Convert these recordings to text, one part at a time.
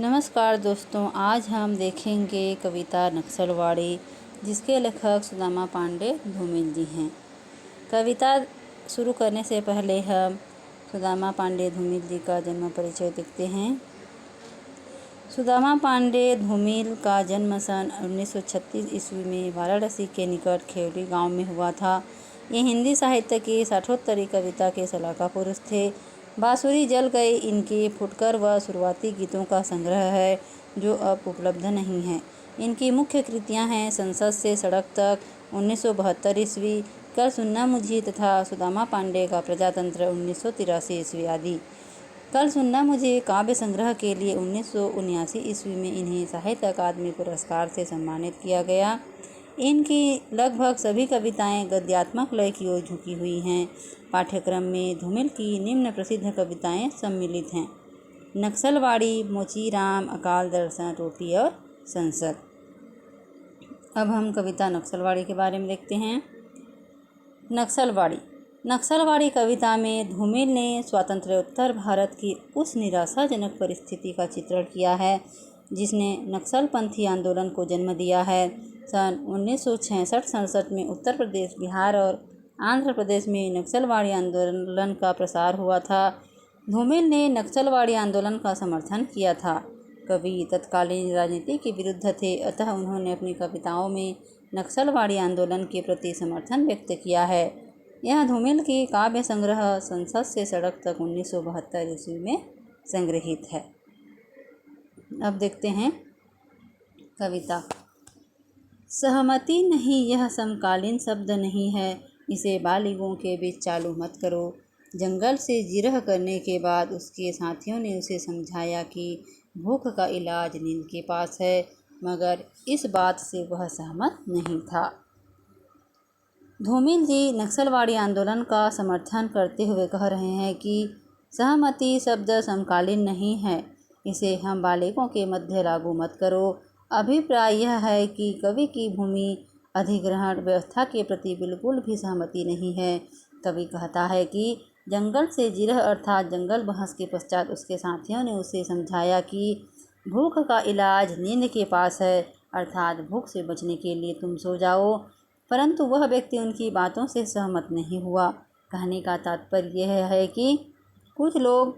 नमस्कार दोस्तों, आज हम देखेंगे कविता नक्सलवाड़ी, जिसके लेखक सुदामा पांडे धूमिल जी हैं। कविता शुरू करने से पहले हम सुदामा पांडे धूमिल जी का जन्म परिचय देखते हैं। सुदामा पांडे धूमिल का जन्म सन 1936 ईस्वी में वाराणसी के निकट खेवड़ी गांव में हुआ था। ये हिंदी साहित्य की साठोत्तरी कविता के शलाका पुरुष थे। बांसुरी जल गई इनकी फुटकर व शुरुआती गीतों का संग्रह है, जो अब उपलब्ध नहीं है। इनकी मुख्य कृतियां हैं संसद से सड़क तक 1972 ईस्वी, कल सुनना मुझे तथा सुदामा पांडे का प्रजातंत्र 1983 ईस्वी आदि। कल सुनना मुझे काव्य संग्रह के लिए 1979 ईस्वी में इन्हें साहित्य अकादमी पुरस्कार से सम्मानित किया गया। इनकी लगभग सभी कविताएं गद्यात्मक लय की ओर झुकी हुई हैं। पाठ्यक्रम में धूमिल की निम्न प्रसिद्ध कविताएं सम्मिलित हैं: नक्सलवाड़ी, मोचीराम, अकाल दर्शन, रोटी और संसद। अब हम कविता नक्सलवाड़ी के बारे में देखते हैं। नक्सलवाड़ी कविता में धूमिल ने स्वातंत्र्योत्तर भारत की उस निराशाजनक परिस्थिति का चित्रण किया है जिसने नक्सलपंथी आंदोलन को जन्म दिया है। सन 1966-67 में उत्तर प्रदेश, बिहार और आंध्र प्रदेश में नक्सलवाड़ी आंदोलन का प्रसार हुआ था। धूमिल ने नक्सलवाड़ी आंदोलन का समर्थन किया था। कवि तत्कालीन राजनीति के विरुद्ध थे, अतः उन्होंने अपनी कविताओं में नक्सलवाड़ी आंदोलन के प्रति समर्थन व्यक्त किया है। यह धूमिल की काव्य संग्रह संसद से सड़क तक 1972 ईस्वी में संग्रहित है। अब देखते हैं कविता। सहमति नहीं यह समकालीन शब्द नहीं है, इसे बालिगों के बीच चालू मत करो। जंगल से जिरह करने के बाद उसके साथियों ने उसे समझाया कि भूख का इलाज नींद के पास है, मगर इस बात से वह सहमत नहीं था। धूमिल जी नक्सलवाड़ी आंदोलन का समर्थन करते हुए कह रहे हैं कि सहमति शब्द समकालीन नहीं है, इसे हम बालिगों के मध्य लागू मत करो। अभिप्राय यह है कि कवि की भूमि अधिग्रहण व्यवस्था के प्रति बिल्कुल भी सहमति नहीं है। कवि कहता है कि जंगल से जिरह अर्थात जंगल बहस के पश्चात उसके साथियों ने उसे समझाया कि भूख का इलाज नींद के पास है, अर्थात भूख से बचने के लिए तुम सो जाओ। परंतु वह व्यक्ति उनकी बातों से सहमत नहीं हुआ। कहने का तात्पर्य यह है कि कुछ लोग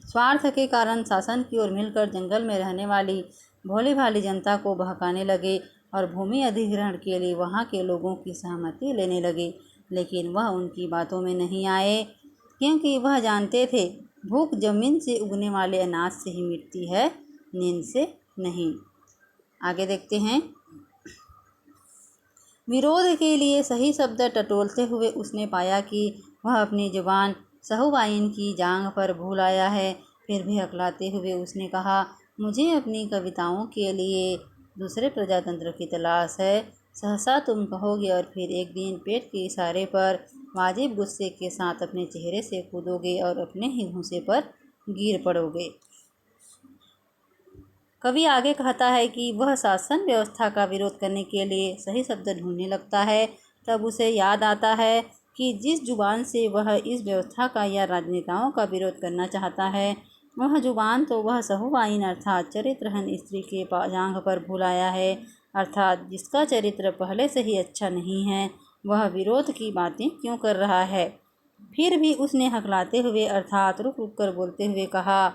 स्वार्थ के कारण शासन की ओर मिलकर जंगल में रहने वाली भोली भाली जनता को बहकाने लगे और भूमि अधिग्रहण के लिए वहां के लोगों की सहमति लेने लगे, लेकिन वह उनकी बातों में नहीं आए, क्योंकि वह जानते थे भूख जमीन से उगने वाले अनाज से ही मिटती है, नींद से नहीं। आगे देखते हैं। विरोध के लिए सही शब्द टटोलते हुए उसने पाया कि वह अपनी जुबान सहुआइन की जांघ पर भूल आया है। फिर भी हकलाते हुए उसने कहा, मुझे अपनी कविताओं के लिए दूसरे प्रजातंत्र की तलाश है। सहसा तुम कहोगे और फिर एक दिन पेट के इशारे पर वाजिब गुस्से के साथ अपने चेहरे से कूदोगे और अपने ही घूंसे पर गिर पड़ोगे। कवि आगे कहता है कि वह शासन व्यवस्था का विरोध करने के लिए सही शब्द ढूंढने लगता है। तब उसे याद आता है कि जिस जुबान से वह इस व्यवस्था का या राजनेताओं का विरोध करना चाहता है, वह जुबान तो वह सहुआइन अर्थात चरित्रहीन स्त्री के जांघ पर भूल आया है, अर्थात जिसका चरित्र पहले से ही अच्छा नहीं है, वह विरोध की बातें क्यों कर रहा है। फिर भी उसने हकलाते हुए अर्थात रुक रुक कर बोलते हुए कहा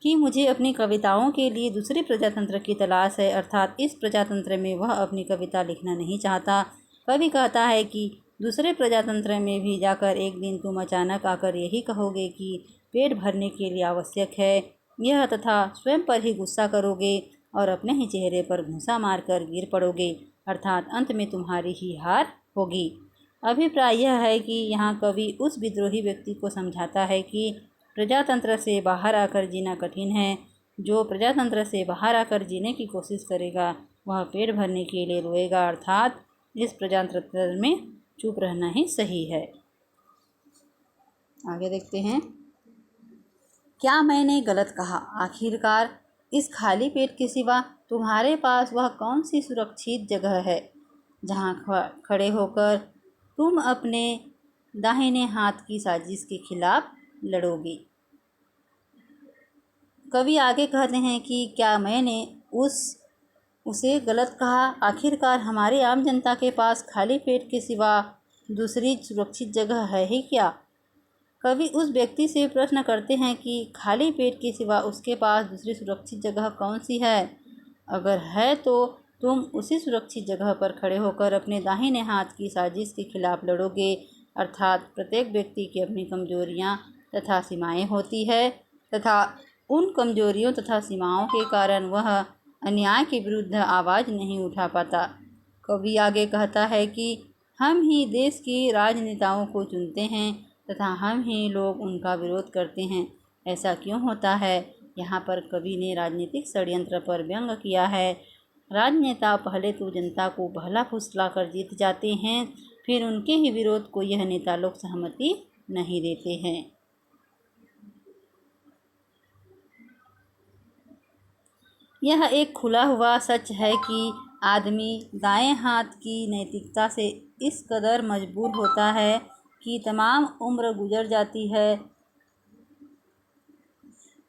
कि मुझे अपनी कविताओं के लिए दूसरे प्रजातंत्र की तलाश है, अर्थात इस प्रजातंत्र में वह अपनी कविता लिखना नहीं चाहता। कवि कहता है कि दूसरे प्रजातंत्र में भी जाकर एक दिन तुम अचानक आकर यही कहोगे कि पेट भरने के लिए आवश्यक है यह, तथा स्वयं पर ही गुस्सा करोगे और अपने ही चेहरे पर घूंसा मारकर गिर पड़ोगे, अर्थात अंत में तुम्हारी ही हार होगी। अभिप्राय यह है कि यहाँ कवि उस विद्रोही व्यक्ति को समझाता है कि प्रजातंत्र से बाहर आकर जीना कठिन है। जो प्रजातंत्र से बाहर आकर जीने की कोशिश करेगा वह पेट भरने के लिए रोएगा, अर्थात इस प्रजातंत्र में चुप रहना ही सही है। आगे देखते हैं। क्या मैंने गलत कहा? आखिरकार इस खाली पेट के सिवा तुम्हारे पास वह कौन सी सुरक्षित जगह है जहाँ खड़े होकर तुम अपने दाहिने हाथ की साजिश के खिलाफ लड़ोगे। कवि आगे कहते हैं कि क्या मैंने उसे गलत कहा? आखिरकार हमारे आम जनता के पास खाली पेट के सिवा दूसरी सुरक्षित जगह है ही क्या? कवि उस व्यक्ति से प्रश्न करते हैं कि खाली पेट के सिवा उसके पास दूसरी सुरक्षित जगह कौन सी है? अगर है तो तुम उसी सुरक्षित जगह पर खड़े होकर अपने दाहिने हाथ की साजिश के खिलाफ लड़ोगे। अर्थात प्रत्येक व्यक्ति की अपनी कमजोरियां तथा सीमाएं होती है तथा उन कमजोरियों तथा सीमाओं के कारण वह अन्याय के विरुद्ध आवाज़ नहीं उठा पाता। कवि आगे कहता है कि हम ही देश के राजनेताओं को चुनते हैं तथा हम ही लोग उनका विरोध करते हैं। ऐसा क्यों होता है? यहाँ पर कवि ने राजनीतिक षड्यंत्र पर व्यंग किया है। राजनेता पहले तो जनता को बहला फुसला कर जीत जाते हैं, फिर उनके ही विरोध को यह नेता लोग सहमति नहीं देते हैं। यह एक खुला हुआ सच है कि आदमी दाएं हाथ की नैतिकता से इस कदर मजबूर होता है कि तमाम उम्र गुजर जाती है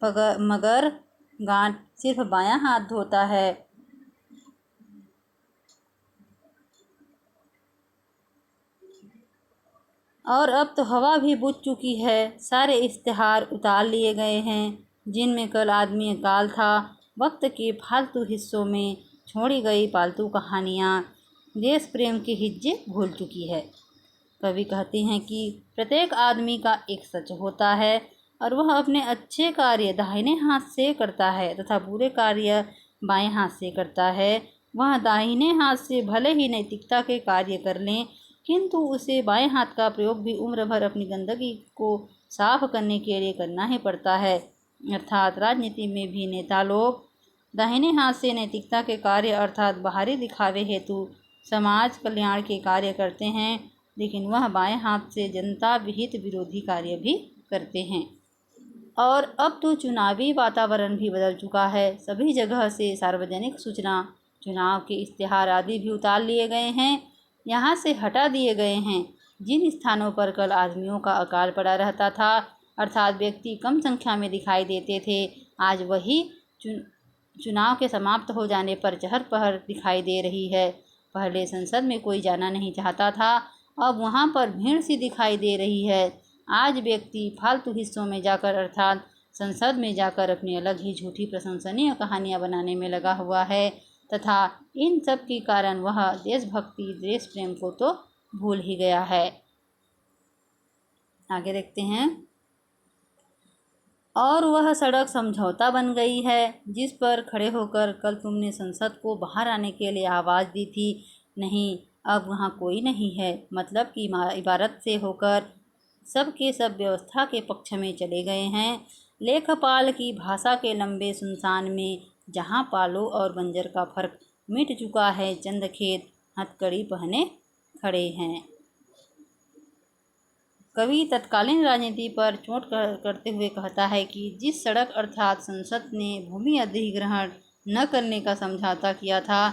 मगर गांठ सिर्फ बायां हाथ धोता है। और अब तो हवा भी बुझ चुकी है। सारे इश्तिहार उतार लिए गए हैं जिनमें कल आदमी अकाल था। वक्त के फालतू हिस्सों में छोड़ी गई पालतू कहानियाँ देश प्रेम के हिज्जे भूल चुकी है। कवि कहते हैं कि प्रत्येक आदमी का एक सच होता है और वह अपने अच्छे कार्य दाहिने हाथ से करता है तथा बुरे कार्य बाएं हाथ से करता है। वह दाहिने हाथ से भले ही नैतिकता के कार्य कर लें, किंतु उसे बाएं हाथ का प्रयोग भी उम्र भर अपनी गंदगी को साफ करने के लिए करना ही पड़ता है। अर्थात राजनीति में भी नेता लोग दाहिने हाथ से नैतिकता के कार्य अर्थात बाहरी दिखावे हेतु समाज कल्याण के कार्य करते हैं, लेकिन वह बाएं हाथ से जनता विहित विरोधी कार्य भी करते हैं। और अब तो चुनावी वातावरण भी बदल चुका है। सभी जगह से सार्वजनिक सूचना, चुनाव के इश्तिहार आदि भी उतार लिए गए हैं, यहाँ से हटा दिए गए हैं। जिन स्थानों पर कल आदमियों का अकाल पड़ा रहता था अर्थात व्यक्ति कम संख्या में दिखाई देते थे, आज वही चुनाव के समाप्त हो जाने पर चहल पहल दिखाई दे रही है। पहले संसद में कोई जाना नहीं चाहता था, अब वहाँ पर भीड़ सी दिखाई दे रही है। आज व्यक्ति फालतू हिस्सों में जाकर अर्थात संसद में जाकर अपनी अलग ही झूठी प्रशंसनीय कहानियाँ बनाने में लगा हुआ है तथा इन सब के कारण वह देशभक्ति देश प्रेम को तो भूल ही गया है। आगे देखते हैं। और वह सड़क समझौता बन गई है जिस पर खड़े होकर कल तुमने संसद को बाहर आने के लिए आवाज़ दी थी। नहीं, अब वहाँ कोई नहीं है। मतलब कि इबारत से होकर सब के सब व्यवस्था के पक्ष में चले गए हैं। लेखपाल की भाषा के लंबे सुनसान में जहाँ पालो और बंजर का फर्क मिट चुका है, चंद खेत हथकड़ी पहने खड़े हैं। कवि तत्कालीन राजनीति पर चोट करते हुए कहता है कि जिस सड़क अर्थात संसद ने भूमि अधिग्रहण न करने का समझौता किया था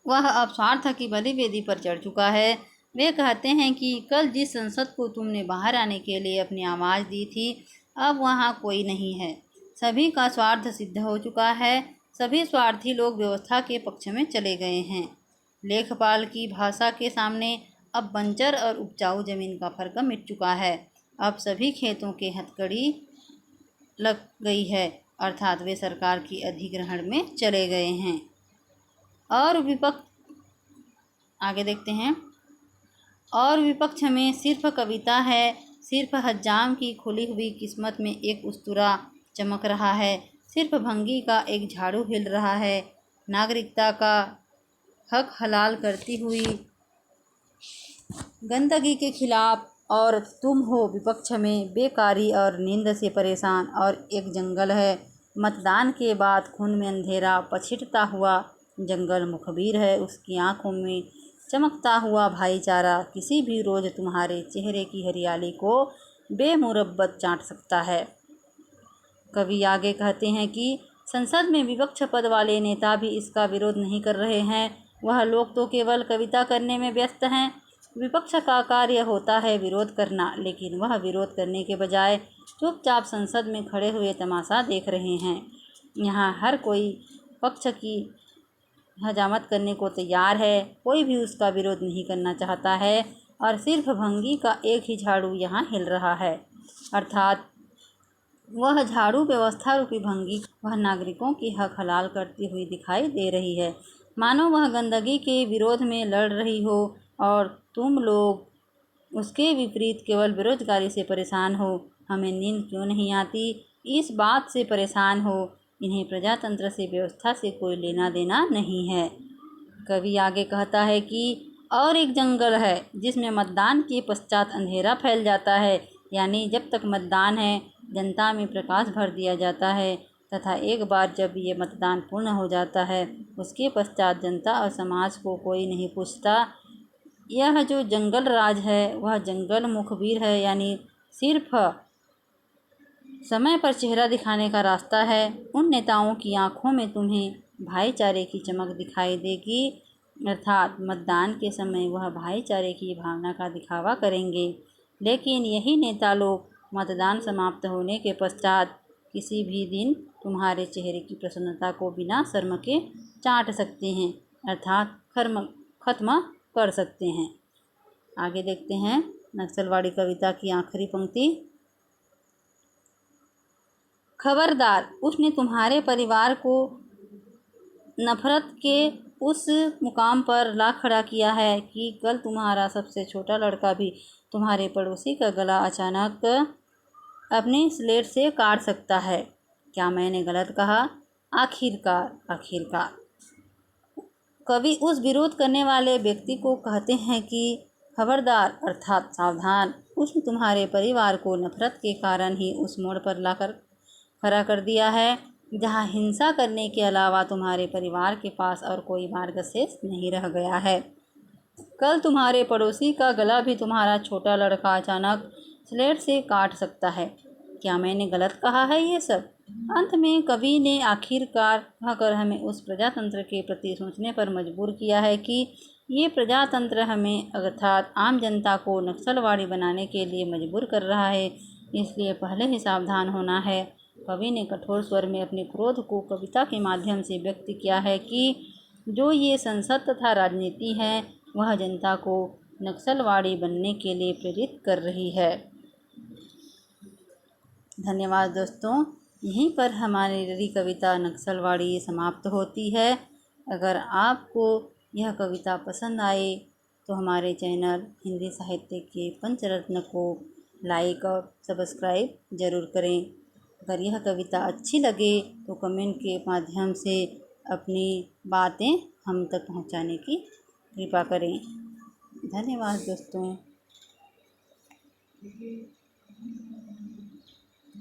वह अब स्वार्थ की बलि वेदी पर चढ़ चुका है। वे कहते हैं कि कल जिस संसद को तुमने बाहर आने के लिए अपनी आवाज़ दी थी, अब वहाँ कोई नहीं है। सभी का स्वार्थ सिद्ध हो चुका है। सभी स्वार्थी लोग व्यवस्था के पक्ष में चले गए हैं। लेखपाल की भाषा के सामने अब बंजर और उपजाऊ जमीन का फर्क मिट चुका है। अब सभी खेतों के हथकड़ी लग गई है अर्थात वे सरकार की अधिग्रहण में चले गए हैं। और विपक्ष आगे देखते हैं। और विपक्ष में सिर्फ कविता है, सिर्फ हज्जाम की खुली हुई किस्मत में एक उस्तरा चमक रहा है, सिर्फ भंगी का एक झाड़ू हिल रहा है। नागरिकता का हक हलाल करती हुई गंदगी के खिलाफ और तुम हो विपक्ष में बेकारी और नींद से परेशान और एक जंगल है। मतदान के बाद खून में अंधेरा पछिटता हुआ जंगल मुखबिर है, उसकी आंखों में चमकता हुआ भाईचारा किसी भी रोज़ तुम्हारे चेहरे की हरियाली को बेमुरब्बत चाट सकता है। कवि आगे कहते हैं कि संसद में विपक्ष पद वाले नेता भी इसका विरोध नहीं कर रहे हैं। वह लोग तो केवल कविता करने में व्यस्त हैं। विपक्ष का कार्य होता है विरोध करना, लेकिन वह विरोध करने के बजाय चुपचाप संसद में खड़े हुए तमाशा देख रहे हैं। यहाँ हर कोई पक्ष की हजामत करने को तैयार है, कोई भी उसका विरोध नहीं करना चाहता है और सिर्फ भंगी का एक ही झाड़ू यहाँ हिल रहा है, अर्थात वह झाड़ू व्यवस्था रूपी भंगी वह नागरिकों की हक हलाल करती हुई दिखाई दे रही है, मानो वह गंदगी के विरोध में लड़ रही हो और तुम लोग उसके विपरीत केवल बेरोजगारी से परेशान हो। हमें नींद क्यों नहीं आती, इस बात से परेशान हो। इन्हें प्रजातंत्र से व्यवस्था से कोई लेना देना नहीं है। कवि आगे कहता है कि और एक जंगल है जिसमें मतदान के पश्चात अंधेरा फैल जाता है, यानी जब तक मतदान है जनता में प्रकाश भर दिया जाता है तथा एक बार जब ये मतदान पूर्ण हो जाता है उसके पश्चात जनता और समाज को कोई नहीं पूछता। यह जो जंगल राज है वह जंगल मुखबिर है, यानी सिर्फ समय पर चेहरा दिखाने का रास्ता है। उन नेताओं की आंखों में तुम्हें भाईचारे की चमक दिखाई देगी, अर्थात मतदान के समय वह भाईचारे की भावना का दिखावा करेंगे, लेकिन यही नेता लोग मतदान समाप्त होने के पश्चात किसी भी दिन तुम्हारे चेहरे की प्रसन्नता को बिना शर्म के चाट सकते हैं, अर्थात खत्म कर सकते हैं। आगे देखते हैं नक्सलवाड़ी कविता की आखिरी पंक्ति। खबरदार, उसने तुम्हारे परिवार को नफरत के उस मुकाम पर ला खड़ा किया है कि कल तुम्हारा सबसे छोटा लड़का भी तुम्हारे पड़ोसी का गला अचानक अपनी स्लेट से काट सकता है। क्या मैंने गलत कहा? आखिरकार कवि उस विरोध करने वाले व्यक्ति को कहते हैं कि खबरदार अर्थात सावधान, उसने तुम्हारे परिवार को नफरत के कारण ही उस मोड़ पर लाकर खड़ा कर दिया है जहां हिंसा करने के अलावा तुम्हारे परिवार के पास और कोई मार्ग शेष नहीं रह गया है। कल तुम्हारे पड़ोसी का गला भी तुम्हारा छोटा लड़का अचानक स्लेट से काट सकता है। क्या मैंने गलत कहा है ये सब? अंत में कवि ने आखिरकार कहकर हमें उस प्रजातंत्र के प्रति सोचने पर मजबूर किया है कि ये प्रजातंत्र हमें अर्थात आम जनता को नक्सलवाड़ी बनाने के लिए मजबूर कर रहा है, इसलिए पहले ही सावधान होना है। कवि ने कठोर स्वर में अपने क्रोध को कविता के माध्यम से व्यक्त किया है कि जो ये संसद तथा राजनीति है वह जनता को नक्सलवाड़ी बनने के लिए प्रेरित कर रही है। धन्यवाद दोस्तों, यहीं पर हमारी कविता नक्सलवाड़ी समाप्त होती है। अगर आपको यह कविता पसंद आए तो हमारे चैनल हिंदी साहित्य के पंचरत्न को लाइक और सब्सक्राइब ज़रूर करें। अगर यह कविता अच्छी लगे तो कमेंट के माध्यम से अपनी बातें हम तक पहुंचाने की कृपा करें। धन्यवाद दोस्तों।